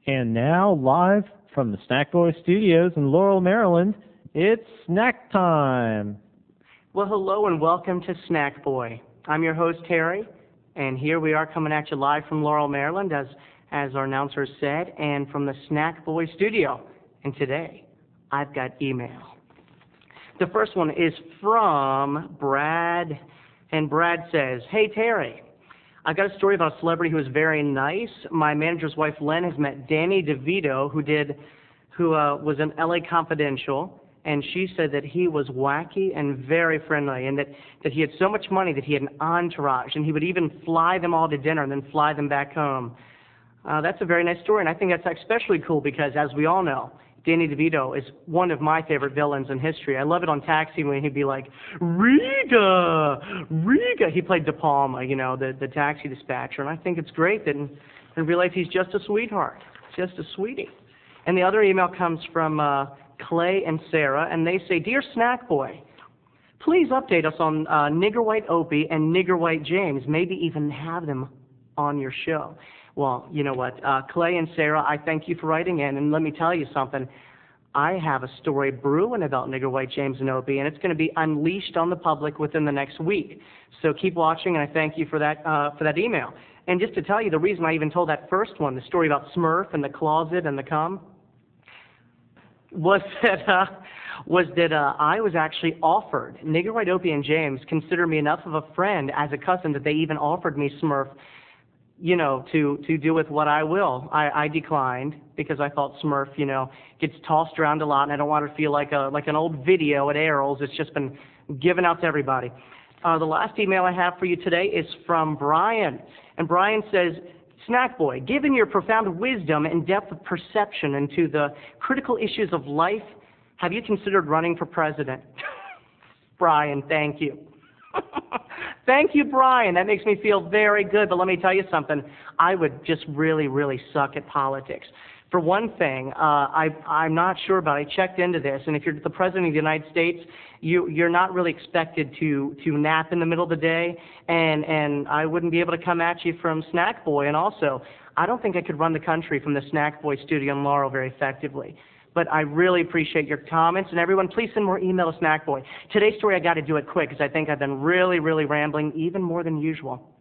And now, live from the Snackboy Studios in Laurel, Maryland, it's snack time. Well, hello and welcome to Snackboy. I'm your host, Terry, and here we are coming at you live from Laurel, Maryland, as our announcer said, and from the Snackboy Studio. And today, I've got email. The first one is from Brad, and Brad says, "Hey, Terry. I got a story about a celebrity who was very nice. My manager's wife, Len, has met Danny DeVito, who was in LA Confidential, and she said that he was wacky and very friendly, and that he had so much money that he had an entourage, and he would even fly them all to dinner and then fly them back home. That's a very nice story, and I think that's especially cool because, as we all know, Danny DeVito is one of my favorite villains in history. I love it on Taxi when he'd be like, Riga, Riga. He played De Palma, you know, the taxi dispatcher. And I think it's great that in real life he's just a sweetheart, just a sweetie. And the other email comes from Clay and Sarah, and they say, "Dear Snackboy, please update us on Nigger White Opie and Nigger White James. Maybe even have them on your show." Well, you know what, Clay and Sarah, I thank you for writing in, and let me tell you something. I have a story brewing about Nigger White James and Opie, and it's going to be unleashed on the public within the next week. So keep watching, and I thank you for that email. And just to tell you, the reason I even told that first one, the story about Smurf and the closet and the cum, was that I was actually offered. Nigger White Opie and James consider me enough of a friend as a cousin that they even offered me Smurf, you know, to do with what I will. I declined because I thought Smurf, you know, gets tossed around a lot, and I don't want to feel like an old video at Errol's. It's just been given out to everybody. The last email I have for you today is from Brian, and Brian says, "Snackboy, given your profound wisdom and depth of perception into the critical issues of life, have you considered running for president?" Brian, thank you. Thank you, Brian. That makes me feel very good. But let me tell you something. I would just really, really suck at politics. For one thing, I'm not sure, but I checked into this. And if you're the president of the United States, you're not really expected to nap in the middle of the day. And I wouldn't be able to come at you from Snackboy. And also, I don't think I could run the country from the Snackboy studio in Laurel very effectively. But I really appreciate your comments. And everyone, please send more email to Snackboy. Today's story, I got to do it quick because I think I've been really, really rambling, even more than usual.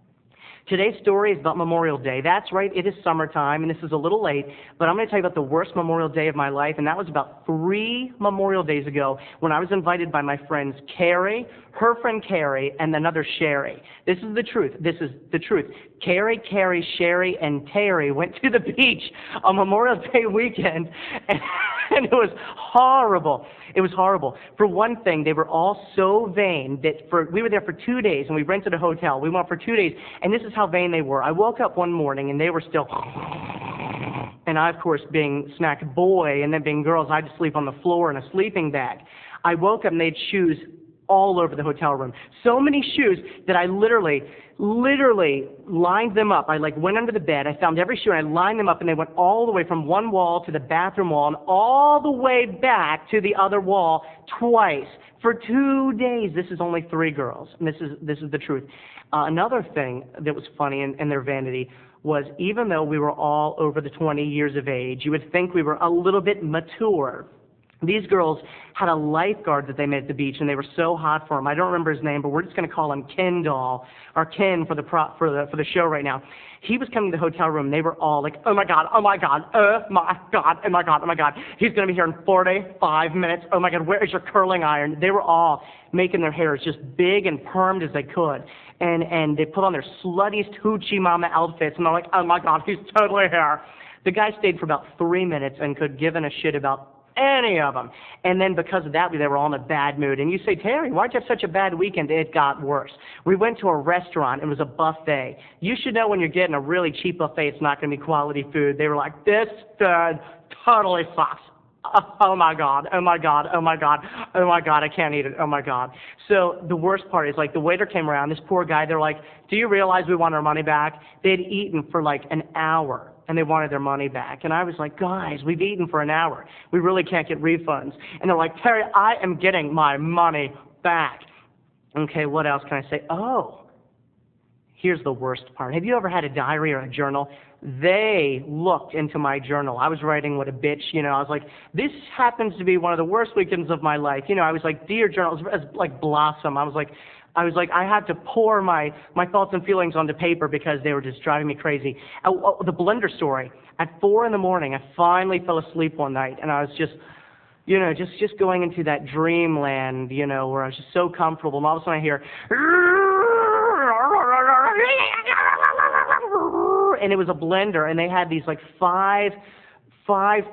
Today's story is about Memorial Day. That's right, it is summertime, and this is a little late, but I'm going to tell you about the worst Memorial Day of my life, and that was about 3 Memorial Days ago when I was invited by my friends Carrie, her friend Carrie, and another Sherry. This is the truth. This is the truth. Carrie, Sherry, and Terry went to the beach on Memorial Day weekend, and it was horrible. It was horrible. For one thing, they were all so vain that we were there for 2 days, and we rented a hotel. We went for 2 days, and this is how vain they were. I woke up one morning, and they were still, and I, of course, being snack boy, and then being girls, I had to sleep on the floor in a sleeping bag. I woke up, and they had shoes all over the hotel room. So many shoes that I literally lined them up. I went under the bed, I found every shoe, and I lined them up, and they went all the way from one wall to the bathroom wall and all the way back to the other wall twice for 2 days. This is only 3 girls, and this is the truth. Another thing that was funny in their vanity was, even though we were all over the 20 years of age, you would think we were a little bit mature. These girls had a lifeguard that they met at the beach, and they were so hot for him. I don't remember his name, but we're just going to call him Ken Doll, or Ken for the show right now. He was coming to the hotel room, and they were all like, "Oh my God, oh my God, oh my God, oh my God, oh my God. He's going to be here in 45 minutes. Oh my God, where is your curling iron?" They were all making their hair as just big and permed as they could. And they put on their sluttiest hoochie mama outfits, and they're like, "Oh my God, he's totally here." The guy stayed for about 3 minutes and could give a shit about any of them. And then because of that, they were all in a bad mood. And you say, "Terry, why'd you have such a bad weekend?" It got worse. We went to a restaurant. It was a buffet. You should know when you're getting a really cheap buffet, it's not going to be quality food. They were like, "This food totally sucks. Oh my God, oh my God, oh my God, oh my God, I can't eat it, oh my God." So the worst part is, the waiter came around, this poor guy, they're like, "Do you realize we want our money back?" They'd eaten for an hour, and they wanted their money back. And I was like, "Guys, we've eaten for an hour. We really can't get refunds." And they're like, "Terry, I am getting my money back." Okay, what else can I say? Oh, here's the worst part. Have you ever had a diary or a journal they looked into my journal. I was writing what a bitch, you know. I was like, this happens to be one of the worst weekends of my life. You know, I was like, dear journal, it was like Blossom. I was like, I had to pour my thoughts and feelings onto paper because they were just driving me crazy. The blender story. At 4 in the morning, I finally fell asleep one night, and I was just, you know, just going into that dreamland, you know, where I was just so comfortable. And all of a sudden I hear, and it was a blender, and they had these like five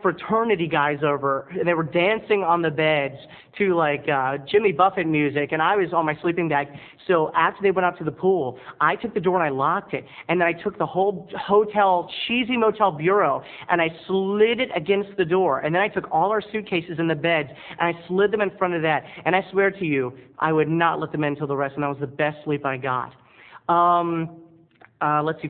fraternity guys over, and they were dancing on the beds to like Jimmy Buffett music, and I was on my sleeping bag. So after they went out to the pool, I took the door and I locked it, and then I took the whole hotel, cheesy motel bureau, and I slid it against the door, and then I took all our suitcases in the beds, and I slid them in front of that, and I swear to you, I would not let them in until the rest, and that was the best sleep I got. Let's see.